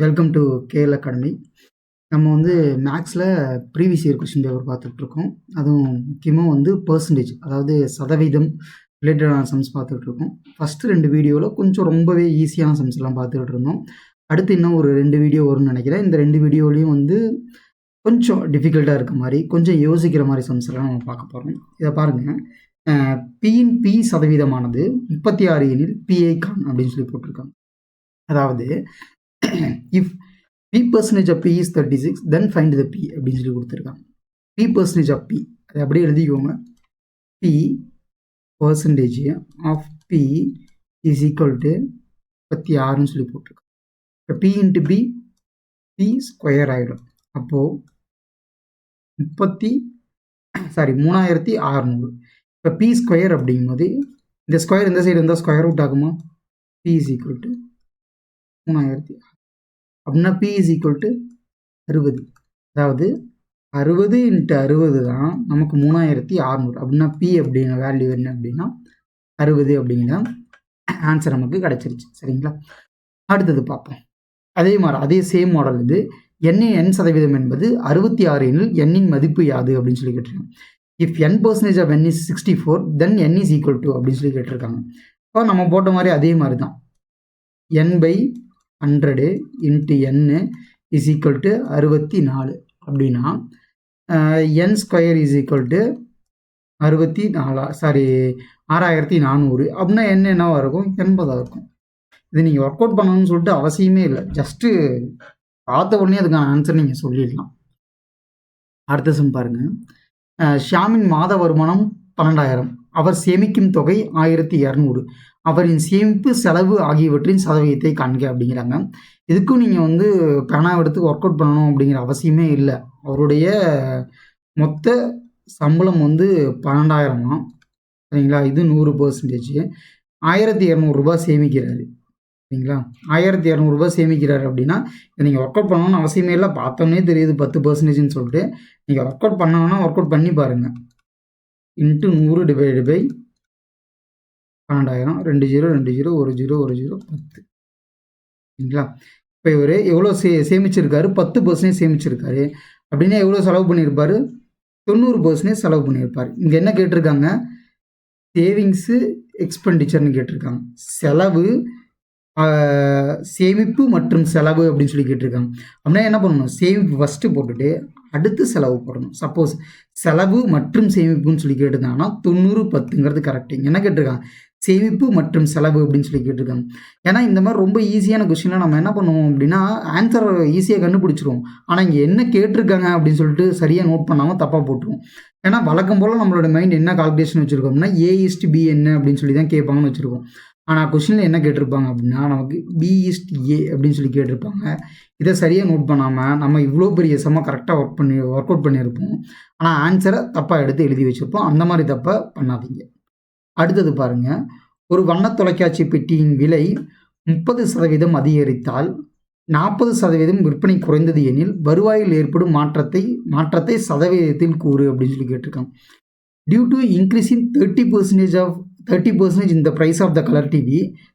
Welcome to KL academy. நம்ம வந்து மேக்ஸில் ப்ரீவியஸ் இயர் கொஸ்டின் பேப்பர் பார்த்துட்ருக்கோம். அதுவும் முக்கியமாக வந்து பர்சன்டேஜ், அதாவது சதவீதம் ரிலேட்டடான சம்ஸ் பார்த்துட்ருக்கோம். ஃபஸ்ட்டு 2 வீடியோவில் கொஞ்சம் ரொம்பவே ஈஸியான சம்ஸ் எல்லாம் பார்த்துக்கிட்டு இருந்தோம். அடுத்து இன்னும் ஒரு 2 வீடியோ வரும்னு நினைக்கிறேன். இந்த 2 வீடியோலையும் வந்து கொஞ்சம் டிஃபிகல்ட்டாக இருக்க மாதிரி, கொஞ்சம் யோசிக்கிற மாதிரி சம்ஸ் எல்லாம் நம்ம பார்க்க போகிறோம். இதை பாருங்கள். பியின் பி சதவீதமானது 36 எனில் பிஐ கான் அப்படின்னு சொல்லி போட்டிருக்காங்க. அதாவது if p% of p is 36 then find the p அப்படின்னு சொல்லி கொடுத்துருக்காங்க. p% of p அதை அப்படியே எழுதிக்கோங்க. p% of p is equal to 36ன்னு சொல்லி போட்டிருக்காங்க. இப்போ p into p p square ஆகிடும். அப்போது 3600. இப்போ p ஸ்கொயர் அப்படிங்கும்போது இந்த ஸ்கொயர் இந்த சைடு இருந்தால் ஸ்கொயர் ரூட் ஆகுமா? p is equal to 3600 அப்படின்னா p is equal to 60. அதாவது 60 × 60 தான் நமக்கு 3600. அப்படின்னா p அப்படிங்கிற வேல்யூ என்ன அப்படின்னா 60 அப்படிங்கிற ஆன்சர் நமக்கு கிடச்சிருச்சு. சரிங்களா? அடுத்தது பார்ப்போம். அதே மாதிரி அதே சேம் மாடல் இது. n சதவீதம் என்பது 66 எனில் n மதிப்பு யாது அப்படின்னு சொல்லி கேட்டிருக்காங்க. If n% of n is 64 then n is equal to அப்படின்னு சொல்லி கேட்டிருக்காங்க. இப்போ நம்ம போட்ட மாதிரி அதே மாதிரி தான். n/100 × n is equal to 64 அப்படின்னா n square is equal to 6400 அப்படின்னா என்னவா இருக்கும்? 80 இருக்கும். இது நீங்கள் ஒர்க் அவுட் பண்ணணும்னு சொல்லிட்டு அவசியமே இல்லை. ஜஸ்ட்டு பார்த்த உடனே அதுக்கான ஆன்சர் நீங்கள் சொல்லிடலாம். அடுத்த சம் பாருங்கள். ஷியாமின் மாத வருமானம் 12,000. அவர் சேமிக்கும் தொகை 1200. அவரின் சேமிப்பு செலவு ஆகியவற்றின் சதவீதத்தை காண்க அப்படிங்கிறாங்க. இதுக்கும் நீங்கள் வந்து பேனா எடுத்து ஒர்க் அவுட் பண்ணணும் அப்படிங்கிற அவசியமே இல்லை. அவருடைய மொத்த சம்பளம் வந்து 12,000. சரிங்களா? இது 100%. 1200 சேமிக்கிறாரு. சரிங்களா? 1200 சேமிக்கிறாரு அப்படின்னா நீங்கள் ஒர்க் அவுட் பண்ணணும்னு அவசியமே இல்லை. பார்த்தோன்னே தெரியுது 10%ன்னு சொல்லிட்டு. நீங்கள் ஒர்க் அவுட் பண்ணணும்னா ஒர்க் அவுட் பண்ணி பாருங்கள். × 100 / 12,000 2 0 2 0 1 0 1 0 10. சரிங்களா? இப்போ இவர் எவ்வளோ சேமிச்சிருக்காரு? 10% சேமிச்சிருக்காரு அப்படின்னா எவ்வளோ செலவு பண்ணியிருப்பார்? 90% செலவு பண்ணியிருப்பார். இங்கே என்ன கேட்டிருக்காங்க? சேவிங்ஸு எக்ஸ்பெண்டிச்சர்னு கேட்டிருக்காங்க. செலவு, சேமிப்பு மற்றும் செலவு அப்படின்னு சொல்லி கேட்டிருக்காங்க. அப்படின்னா என்ன பண்ணணும்? சேமிப்பு ஃபஸ்ட்டு போட்டுட்டு அடுத்து செலவு போடணும். சப்போஸ் செலவு மற்றும் சேமிப்புன்னு சொல்லி கேட்டிருந்தாங்கன்னா 90/10ங்கிறது கரெக்டு. என்ன கேட்டிருக்காங்க? சேமிப்பு மற்றும் செலவு அப்படின்னு சொல்லி கேட்டிருக்காங்க. ஏன்னா இந்த மாதிரி ரொம்ப ஈஸியான கொஸ்டின்லாம் நம்ம என்ன பண்ணுவோம் அப்படின்னா ஆன்சரை ஈஸியாக கண்டுபிடிச்சிருவோம். ஆனால் இங்கே என்ன கேட்டிருக்காங்க அப்படின்னு சொல்லிட்டு சரியாக நோட் பண்ணாமல் தப்பாக போட்டுருவோம். ஏன்னா வழக்கம் போல் நம்மளோட மைண்ட் என்ன கால்குலேஷன் வச்சுருக்கோம் அப்படின்னா A/B என்ன அப்படின்னு சொல்லி தான் கேட்பாங்கன்னு வச்சுருக்கோம். ஆனால் கொஸ்டினில் என்ன கேட்டிருப்பாங்க அப்படின்னா நமக்கு B/A அப்படின்னு சொல்லி கேட்டிருப்பாங்க. இதை சரியாக நோட் பண்ணாமல் நம்ம இவ்வளோ பெரிய சம கரெக்டாக ஒர்க் அவுட் பண்ணியிருப்போம். ஆனால் ஆன்சரை தப்பாக எடுத்து எழுதி வச்சுருப்போம். அந்த மாதிரி தப்பாக பண்ணாதீங்க. அடுத்தது பாருங்கள். ஒரு வண்ண தொலைக்காட்சி பெட்டியின் விலை 30% அதிகரித்தால் 40% விற்பனை குறைந்தது எனில் வருவாயில் ஏற்படும் மாற்றத்தை சதவீதத்தில் கூறு அப்படின்னு சொல்லி கேட்டிருக்காங்க. Due to increasing 30% in the price of the color TV,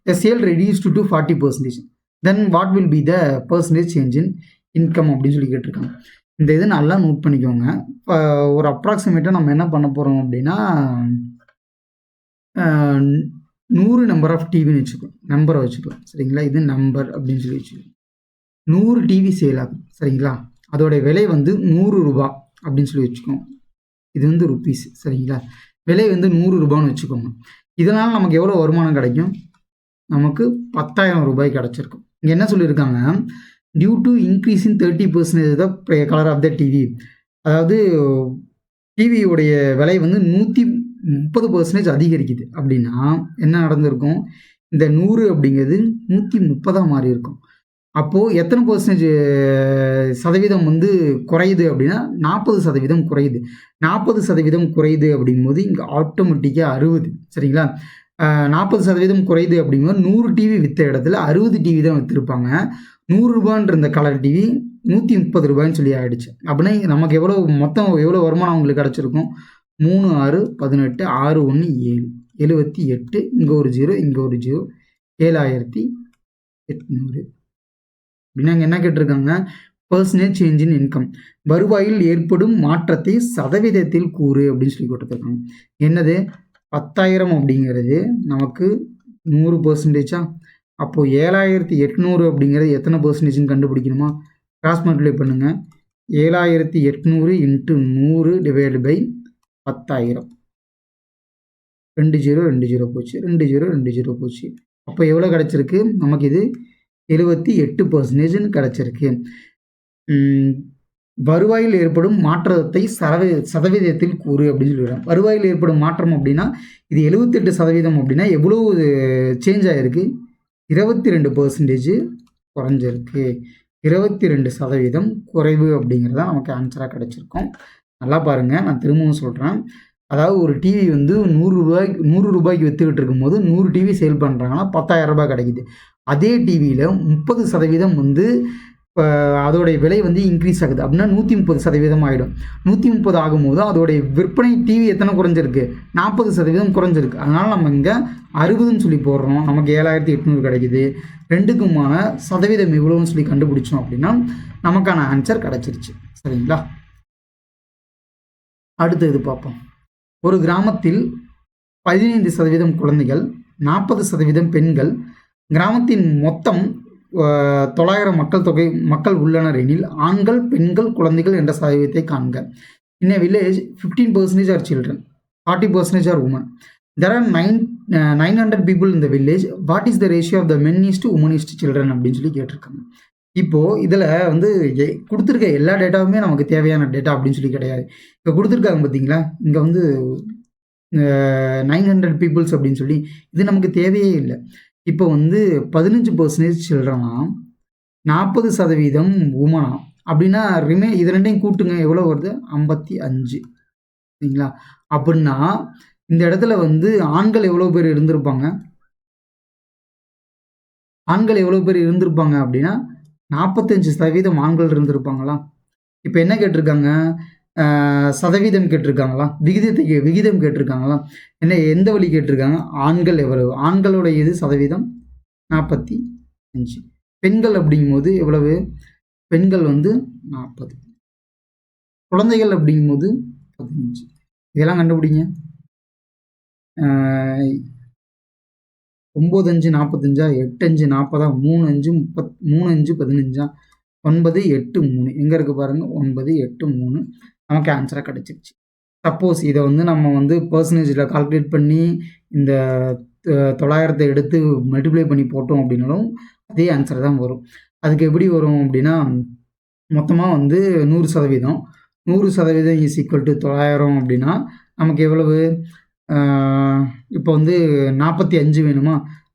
the sale reduced to 40%. Then what will be the percentage change in income அப்படின்னு சொல்லி கேட்டிருக்காங்க. இந்த இது நல்லா நோட் பண்ணிக்கோங்க. ஒரு அப்ராக்சிமேட்டாக நம்ம என்ன பண்ண போகிறோம் அப்படின்னா 100 நம்பர் ஆஃப் டிவின்னு வச்சுக்கோம். நம்பரை வச்சுக்கலாம். சரிங்களா? இது நம்பர் அப்படின்னு சொல்லி வச்சுக்கோங்க. 100 டிவி சேல் ஆகும். சரிங்களா? அதோடைய விலை வந்து 100 ரூபா அப்படின்னு சொல்லி வச்சுக்கோங்க. இது வந்து ருப்பீஸ். சரிங்களா? விலை வந்து 100 ரூபான்னு வச்சுக்கோங்க. இதனால் நமக்கு எவ்வளோ வருமானம் கிடைக்கும்? நமக்கு 10,000 ரூபாய் கிடச்சிருக்கும். இங்கே என்ன சொல்லியிருக்காங்க? Due to increasing 30% the colour of the TV. அதாவது டிவியோடைய விலை வந்து 130% அதிகரிக்குது அப்படின்னா என்ன நடந்திருக்கும்? இந்த 100 அப்படிங்கிறது 130 மாறி இருக்கும். அப்போது எத்தனை சதவீதம் வந்து குறையுது அப்படின்னா 40% குறையுது. 40% குறையுது அப்படிங்கும்போது இங்கே ஆட்டோமேட்டிக்காக 60. சரிங்களா? 40% குறையுது அப்படிங்கும்போது 100 டிவி விற்ற இடத்துல 60 டிவி தான் விற்றுருப்பாங்க. 100 ரூபான்ற இந்த கலர் டிவி 130 ரூபாய்ன்னு சொல்லி ஆகிடுச்சு. அப்படின்னா நமக்கு எவ்வளோ வருமானம் உங்களுக்கு கிடச்சிருக்கும்? 3 6 18 6 1 7 78. இங்கே ஒரு 0 இங்கே ஒரு 0 7800. அப்படின்னா இங்கே என்ன கேட்டிருக்காங்க, பர்சன்டேஜ் சேஞ்ச் இன் இன்கம், வருவாயில் ஏற்படும் மாற்றத்தை சதவீதத்தில் கூறு அப்படின்னு சொல்லி கொடுத்துருக்காங்க. என்னது 10,000 அப்படிங்கிறது நமக்கு 100%. அப்போது 7,800 அப்படிங்கிறது எத்தனை பர்சன்டேஜ்னு கண்டுபிடிக்கணுமா, கிராஸ் மல்டிப்ளை பண்ணுங்கள். 7,800 இன்ட்டு 100 டிவைடு பை 10,000. 2 0 2 0 போச்சு, 2 0 2 0 போச்சு. அப்போ எவ்வளோ கிடச்சிருக்கு நமக்கு, இது 78%ன்னு கிடச்சிருக்கு. வருவாயில் ஏற்படும் மாற்றத்தை சதவீதத்தில் கூறு அப்படின்னு சொல்லிடுறேன். வருவாயில் ஏற்படும் மாற்றம் அப்படின்னா இது 78% அப்படின்னா எவ்வளோ சேஞ்ச் ஆகிருக்கு, 22% குறைஞ்சிருக்கு. 22% குறைவு அப்படிங்கிறதா நமக்கு ஆன்சராக கிடச்சிருக்கும். நல்லா பாருங்கள், நான் திரும்பவும் சொல்கிறேன். அதாவது ஒரு டிவி வந்து 100 ரூபாய்க்கு விற்றுக்கிட்டு இருக்கும்போது 100 டிவி சேல் பண்ணுறாங்கன்னா 10,000 ரூபாய் கிடைக்குது. அதே டிவியில் 30% வந்து அதோடைய விலை வந்து இன்க்ரீஸ் ஆகுது அப்படின்னா 130% ஆகிடும். 130 ஆகும்போது அதோடைய விற்பனை டிவி எத்தனை குறைஞ்சிருக்கு, 40% குறைஞ்சிருக்கு. அதனால் நம்ம இங்கே 60ன்னு சொல்லி போடுறோம். நமக்கு 7,800 கிடைக்குது. ரெண்டுக்குமான சதவீதம் எவ்வளோன்னு சொல்லி கண்டுபிடிச்சோம் அப்படின்னா நமக்கான ஆன்சர் கிடச்சிருச்சு. சரிங்களா, அடுத்து இது பார்ப்போம். ஒரு கிராமத்தில் 15% குழந்தைகள், 40% பெண்கள், கிராமத்தின் மொத்தம் 900 மக்கள் உள்ளனர் எனில் ஆண்கள், பெண்கள், குழந்தைகள் என்ற சதவீதத்தை காண்க. In a village 15% are children, 40% are women. There are 900 people in the village. What is the ratio of the men is to women is to children அப்படின்னு சொல்லி கேட்டிருக்காங்க. இப்போது இதில் வந்து கொடுத்துருக்க எல்லா டேட்டாவுமே நமக்கு தேவையான டேட்டா அப்படின்னு சொல்லி கிடையாது. இப்போ கொடுத்துருக்காங்க பார்த்தீங்களா, இங்கே வந்து 900 பீப்புள்ஸ் அப்படின்னு சொல்லி, இது நமக்கு தேவையே இல்லை. இப்போ வந்து 15% சில்ட்ரனா, 40% உமனா அப்படின்னா இது ரெண்டையும் கூட்டுங்க, எவ்வளோ வருது, 55. சரிங்களா, அப்படின்னா இந்த இடத்துல வந்து ஆண்கள் எவ்வளோ பேர் இருந்திருப்பாங்க, அப்படின்னா 45% ஆண்கள் இருந்திருப்பாங்களா. இப்போ என்ன கேட்டிருக்காங்க, சதவீதம் கேட்டிருக்காங்களா, விகிதம் கேட்டிருக்காங்களா, எந்த வழி கேட்டிருக்காங்க, ஆண்கள் எவ்வளவு, ஆண்களோட இது சதவீதம் 45. பெண்கள் அப்படிங்கும்போது எவ்வளவு, பெண்கள் வந்து 40, குழந்தைகள் அப்படிங்கும்போது 15. இதெல்லாம் கண்டுபிடிங்க. 9 5 45, 8 5 40, 3 5 30, 3 5 15, 9 8 3, எங்கே இருக்குது பாருங்கள், 9 8 3 நமக்கு ஆன்சராக கிடச்சிருச்சு. சப்போஸ் இதை வந்து நம்ம வந்து பர்சன்டேஜில் கால்குலேட் பண்ணி இந்த 900 எடுத்து மல்டிப்ளை பண்ணி போட்டோம் அப்படின்னாலும் அதே ஆன்சர் தான் வரும். அதுக்கு எப்படி வரும் அப்படின்னா, மொத்தமாக வந்து 100%, 100% இஸ் ஈக்குவல் டு 900 அப்படின்னா நமக்கு எவ்வளவு, இப்போ வந்து 45 வேணுமா,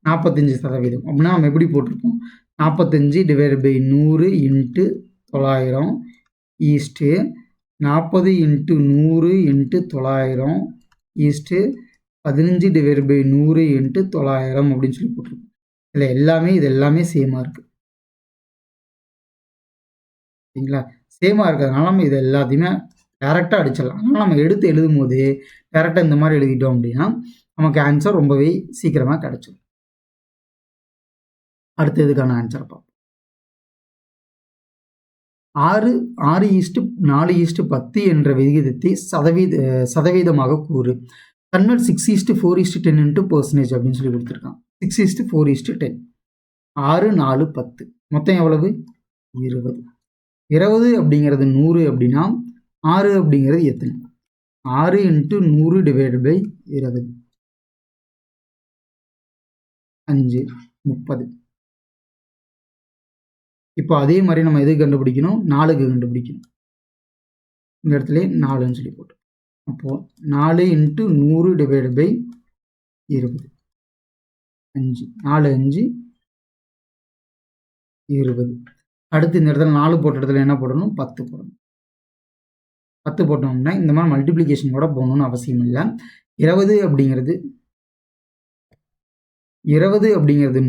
45% அப்படின்னா நம்ம எப்படி போட்டிருப்போம், 45 divide by 100 into 900 is to 40 into 100 into 900 is to 15 divide by 100 into 900 அப்படின்னு சொல்லி போட்டிருக்கோம். இது எல்லாமே சேமாக இருக்குது. சரிங்களா, சேமாக இருக்கிறதுனால நம்ம இது எல்லாத்தையுமே டேரெக்டாக அடிச்சிடலாம். அதனால் நம்ம எடுத்து எழுதும் போது டேரெக்டாக இந்த மாதிரி எழுதிட்டோம் அப்படின்னா நமக்கு ஆன்சர் ரொம்பவே சீக்கிரமாக கிடச்சிடும். அடுத்து இதுக்கான ஆன்சரை பார்ப்போம். 6:4:10 என்ற விகிதத்தை சதவீதமாக கூறு. கன்வெர்ட் 6:4:10 into percentage அப்படின்னு சொல்லி கொடுத்துருக்கான். 6:4:10, 6 4 10, மொத்தம் எவ்வளவு, 20. 20 அப்படிங்கிறது 100 அப்படின்னா 6 அப்படிங்கிறது எத்தனை, 6 × 100 டிவைடு பை 20, 5 30. இப்போ அதே மாதிரி நம்ம எது கண்டுபிடிக்கணும், 4க்கு கண்டுபிடிக்கணும். இந்த இடத்துல 4ன்னு சொல்லி போட்டு, அப்போது 4 × 100 டிவைடு பை 20, 5, 4 5 20. அடுத்து இந்த இடத்துல 4 போட்ட இடத்துல என்ன போடணும், 10 போடணும். 10 போட்டோம்னா இந்த மாதிரி மல்டிப்ளிகேஷன் கூட போகணும்னு அவசியம் இல்லை. 20 அப்படிங்கிறது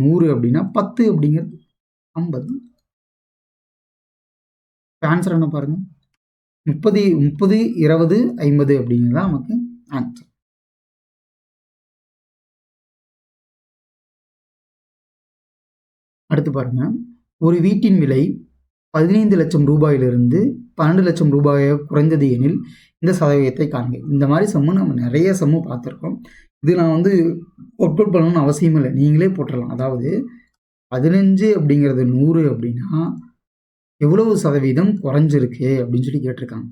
100 அப்படின்னா 10 அப்படிங்கிறது 50. ஆன்சர் என்ன பாருங்க, 30 20 20 50 அப்படிங்கிறது தான் நமக்கு ஆன்சர். அடுத்து பாருங்க, ஒரு வீட்டின் விலை 15 லட்சம் ரூபாயிலிருந்து 12 லட்சம் ரூபாயாக குறைந்தது எனில் இந்த சதவீதத்தை காண்க. இந்த மாதிரி சம்மு நம்ம நிறைய சம்மு பார்த்துருக்கோம். இது நான் வந்து ஒர்க் அவுட் பண்ணணும்னு அவசியம் இல்லை, நீங்களே போட்டுடலாம். அதாவது 15 அப்படிங்கிறது 100 அப்படின்னா எவ்வளவு சதவீதம் குறைஞ்சிருக்கு அப்படின்னு சொல்லி கேட்டிருக்காங்க.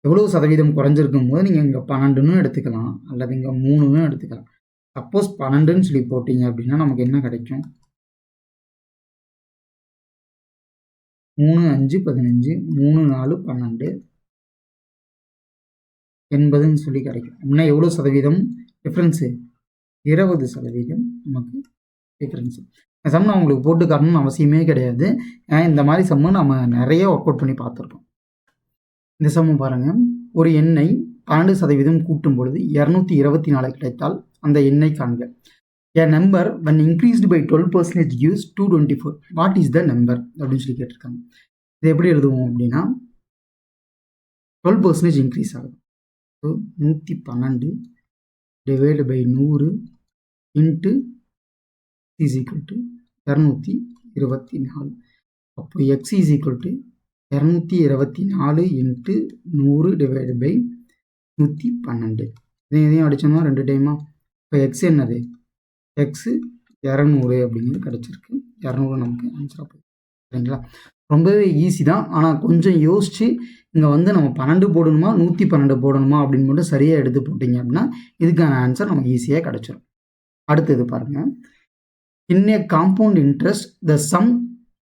எவ்வளவு சதவீதம் குறைஞ்சிருக்கும் போது நீங்கள் இங்கே 12ன்னு எடுத்துக்கலாம், அல்லது இங்கே 3ன்னு எடுத்துக்கலாம். சப்போஸ் 12ன்னு சொல்லி போட்டீங்க அப்படின்னா நமக்கு என்ன கிடைக்கும்? 3 5 15 3 4 12 80ன்னு சொல்லி கிடைக்கும். அப்படின்னா எவ்வளோ சதவீதம் டிஃப்ரென்ஸு? 20% நமக்கு டிஃப்ரென்ஸு. இந்த சம் நான் உங்களுக்கு போட்டு காட்டணும்னு அவசியமே கிடையாது. இந்த மாதிரி சம்மு நம்ம நிறைய ஒர்க் அவுட் பண்ணி பார்த்துருக்கோம். இந்த சம்மு பாருங்கள். ஒரு எண்ணை 12% கூட்டும் பொழுது 224 கிடைத்தால் அந்த எண்ணை காண்க. A number when increased by 12% gives 224. What is the number அப்படின்னு சொல்லி கேட்டிருக்காங்க. இது எப்படி எழுதுவோம் அப்படின்னா 12% இன்க்ரீஸ் ஆகுது. So 112 divide by 100 into is equal to 224. அப்போ x is equal to 224 into 100 divide by 112. இதையும் அடித்தோம்னா 2 டைமா. இப்போ எக்ஸ் என்னது? எக்ஸு 200 அப்படிங்கிறது கிடச்சிருக்கு. 200 நமக்கு ஆன்சராக போய் சரிங்களா? ரொம்பவே ஈஸி தான். ஆனால் கொஞ்சம் யோசித்து இங்கே வந்து நம்ம 12 போடணுமா 112 போடணுமா அப்படின்னு மட்டும் சரியாக எடுத்து போட்டிங்க அப்படின்னா இதுக்கான ஆன்சர் நமக்கு ஈஸியாக கிடச்சிடும். அடுத்தது பாருங்கள். In a compound interest, the sum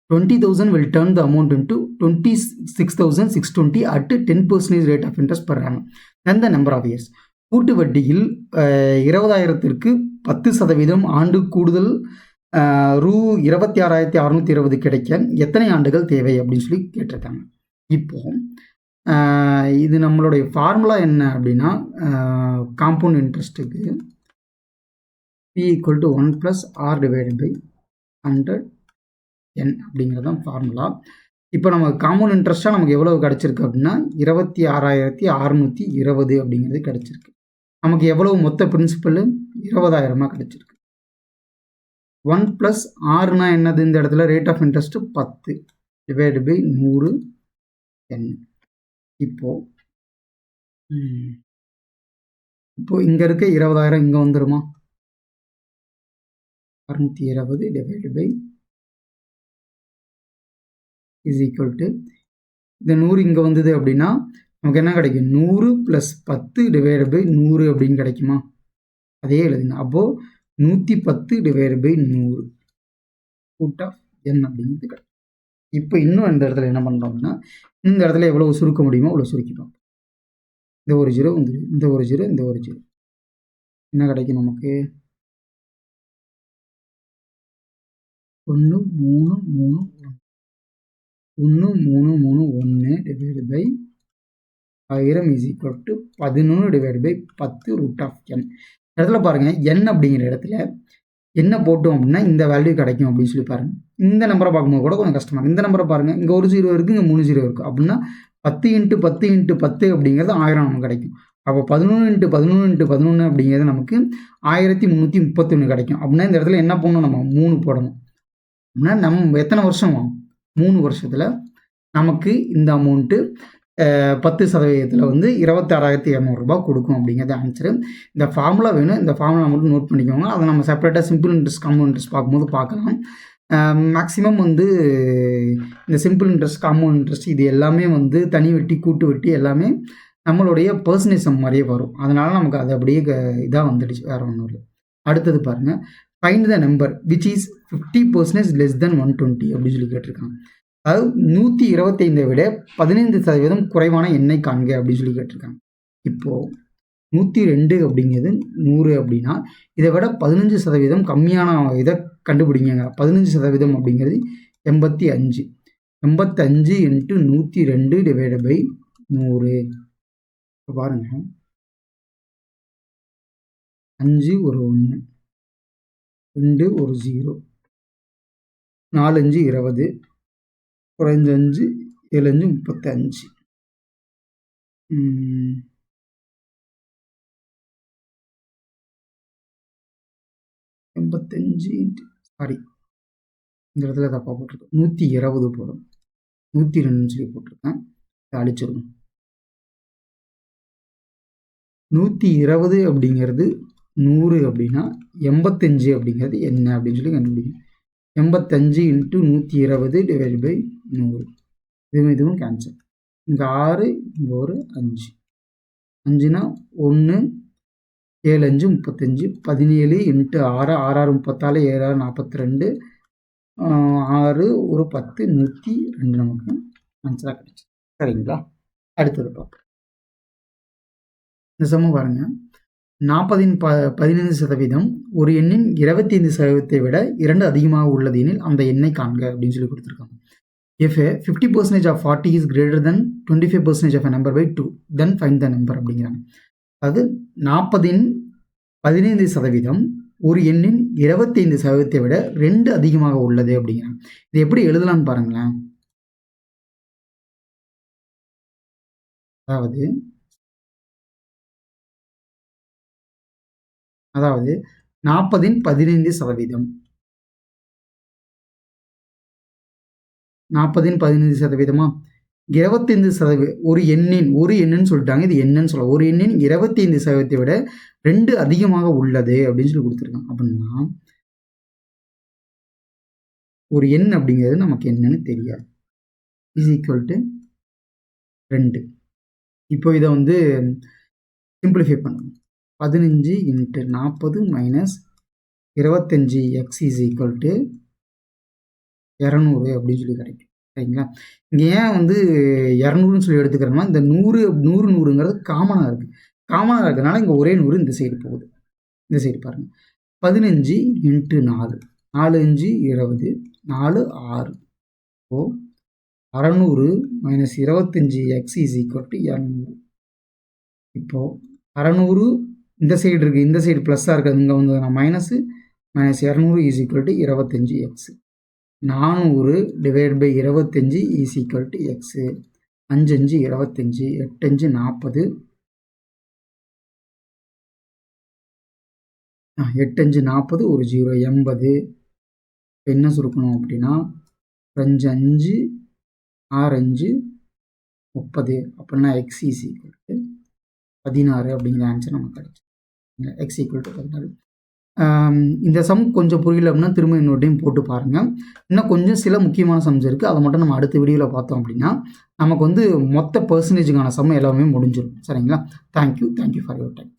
20,000 will turn the amount into 26,620 at 10% rate of interest per annum. Then the number of years. கூட்டு வட்டியில் 20,000ற்கு 10% ஆண்டு கூடுதல் ரூ 26,620 கிடைக்க எத்தனை ஆண்டுகள் தேவை அப்படின்னு சொல்லி கேட்டிருக்காங்க. இப்போ இது நம்மளுடைய ஃபார்முலா என்ன அப்படின்னா compound இன்ட்ரெஸ்ட்டுக்கு P equal to 1 plus R divided by 100 N அப்படிங்கிறது தான் ஃபார்முலா. இப்போ நம்ம காம்பவுண்ட் இன்ட்ரெஸ்ட்டாக நமக்கு எவ்வளவு கிடச்சிருக்கு அப்படின்னா 26,620 அப்படிங்கிறது கிடச்சிருக்கு. நமக்கு எவ்வளவு மொத்த பிரின்சிபல் 20,000 கிடச்சிருக்கு. 1 ப்ளஸ் ஆறுனா என்னது? இந்த இடத்துல rate of interest 10 divide by 100 N. இப்போ இங்கே இருக்க 20,000 இங்கே வந்துடுமா? 620 divided by is equal to இந்த 100 இங்கே வந்தது அப்படின்னா நமக்கு என்ன கிடைக்கும்? 100 + 10 divided by 100 அப்படின்னு கிடைக்குமா? அதே எழுதுங்க. அப்போது 110 divided by 100 ரூட் ஆஃப் என் அப்படிங்கிறது கிடைக்கும். இப்போ இன்னும் இந்த இடத்துல என்ன பண்ணுறோம்னா இந்த இடத்துல எவ்வளோ சுருக்க முடியுமோ அவ்வளோ சுருக்கிடும். இந்த ஒரு 0 வந்து இந்த ஒரு 0 இந்த ஒரு 0 என்ன கிடைக்கும் நமக்கு? 1 3 3 1 3 3 1 divide by 1000 is equal to 11 divide by 10 root of N. இடத்துல பாருங்கள் என் அப்படிங்கிற இடத்துல என்ன போட்டோம் அப்படின்னா இந்த வேல்யூ கிடைக்கும் அப்படின்னு சொல்லி பாருங்கள். இந்த நம்பரை பார்க்கும்போது கூட கொஞ்சம் கஷ்டமாக இந்த நம்பரை பாருங்கள். இங்கே ஒரு 0 இருக்குது, இங்கே 3 0 இருக்குது. அப்படின்னா 10 × 10 × 10 அப்படிங்கிறது 1000 நமக்கு கிடைக்கும். அப்போ 11 × 11 × 11 அப்படிங்கிறது நமக்கு 1331 கிடைக்கும். அப்படின்னா இந்த இடத்துல என்ன பண்ணணும்? நம்ம 3 போடணும். அப்படின்னா நம்ம எத்தனை வருஷம்? 3 வருஷத்தில் நமக்கு இந்த அமௌண்ட்டு 10% வந்து 26,200 ரூபாய் கொடுக்கும் அப்படிங்கிறது ஆன்சரு. இந்த ஃபார்முலா வேணும், இந்த ஃபார்முலா மட்டும் நோட் பண்ணிக்கோங்க. அதை நம்ம செப்பரேட்டாக சிம்பிள் இன்ட்ரெஸ்ட் காம்பவுண்ட் இன்ட்ரெஸ்ட் பார்க்கும்போது பார்க்கலாம். மேக்ஸிமம் வந்து இந்த சிம்பிள் இன்ட்ரெஸ்ட் காம்பவுண்ட் இன்ட்ரெஸ்ட் இது எல்லாமே வந்து தனி வட்டி கூட்டு வட்டி எல்லாமே நம்மளுடைய பர்சன்டேஜ் சம் மாதிரியே வரும். அதனால் நமக்கு அது அப்படியே இதாக வந்துடுச்சு, வேறு ஒன்றும் இல்லை. அடுத்தது பாருங்கள். Find the number which is 50% less than 120 அப்படின்னு சொல்லி கேட்டிருக்காங்க. அதாவது 125 விட 15% குறைவான எண்ணை காண்க அப்படின்னு சொல்லி கேட்டிருக்காங்க. இப்போது 102 அப்படிங்கிறது 100 அப்படின்னா இதை விட 15% கம்மியான இதை கண்டுபிடிங்க. 15% அப்படிங்கிறது 85. 85 × 102 டிவைடு பை 100. இப்போ பாருங்கள் 5 ஒரு 1 2 ஒரு 0 4 5 20 குறைஞ்ச 5 7 5 35 85 சாரி இந்த இடத்துல தப்பாக போட்டிருக்கேன். 120 போடும். 102 சொல்லி போட்டிருக்கேன். இதை அழிச்சிருங்க. 120 அப்படிங்கிறது 100 அப்படின்னா 85 அப்படிங்கிறது என்ன அப்படின்னு சொல்லி கண்டுபிடிக்கும். 85 × 120 டிவைட் பை 100. இதுவும் கேன்சல். இங்கே 6, இங்கே ஒரு 5. 5னா 1, 7 5 35. 17 × 6, 6 6 34, 7 42, 6 ஒரு 10, 102 நமக்கு ஆன்சராக கிடைச்சி. சரிங்களா? அடுத்தது பார்ப்போம். இந்த சமம் பாருங்க. 40ன் 15% ஒரு எண்ணின் 25% விட 2 அதிகமாக உள்ளது எனில் அந்த எண்ணை காண்க அப்படின்னு சொல்லி கொடுத்துருக்காங்க. If 50% of 40 is greater than 25% of a number by 2, then find the number அப்படிங்கிறாங்க. அதாவது 40ன் 15% ஒரு எண்ணின் 25% விட 2 அதிகமாக உள்ளது அப்படிங்கிறாங்க. இது எப்படி எழுதலாம்னு பாருங்களேன். அதாவது 40ன் 15%. 40ன் 15%மா 25% ஒரு எண்ணுன்னு சொல்லிட்டாங்க. இது என்னன்னு சொல்ல ஒரு எண்ணின் 25% விட 2 அதிகமாக உள்ளது அப்படின்னு சொல்லி கொடுத்துருக்காங்க. அப்படின்னா ஒரு எண் அப்படிங்கிறது நமக்கு என்னன்னு தெரியாது. Is equal to 2. இப்போ இதை வந்து சிம்பிளிஃபை பண்ணணும். 15 × 40 - 25 x இஸ் ஈக்குவல் டு 200 அப்படின்னு சொல்லி கிடைக்கும். சரிங்களா? இங்கே ஏன் வந்து 200ன்னு சொல்லி எடுத்துக்கிறோம்னா இந்த 100ங்கிறது காமனாக இருக்குது. காமனாக இருக்கிறதுனால இங்கே ஒரே 100 இந்த சைடு போகுது. இந்த சைடு பாருங்கள். 15 × 4, 4 5 20, 4 6. So 600 - 25 x is equal to 200. இப்போது 600 இந்த சைடு இருக்குது, இந்த சைடு ப்ளஸ்ஸாக இருக்குது, இங்கே வந்து நான் minus -200 is equal to 25x. 400 divide by 25 is equal to x. 5 5 25, 8 5 40, 8 5 40, ஒரு 0 80. என்ன சுருக்கணும் அப்படின்னா 5 5 6 5 30. அப்படின்னா x இஸ் ஈக்குவல் டு 16 அப்படிங்கிற ஆன்சர் நமக்கு கிடைச்சி. x equal to 16. இந்த சம் கொஞ்சம் புரியல அப்படின்னா திரும்ப இன்னொரு டைம் போட்டு பாருங்கள். இன்னும் கொஞ்சம் சில முக்கியமான சம்ஸ் இருக்குது. அதை மட்டும் நம்ம அடுத்த வீடியோவில் பார்த்தோம் அப்படின்னா நமக்கு வந்து மொத்த பெர்சன்டேஜுக்கான சம் எல்லாமே முடிஞ்சிடும். சரிங்களா? Thank you for your time.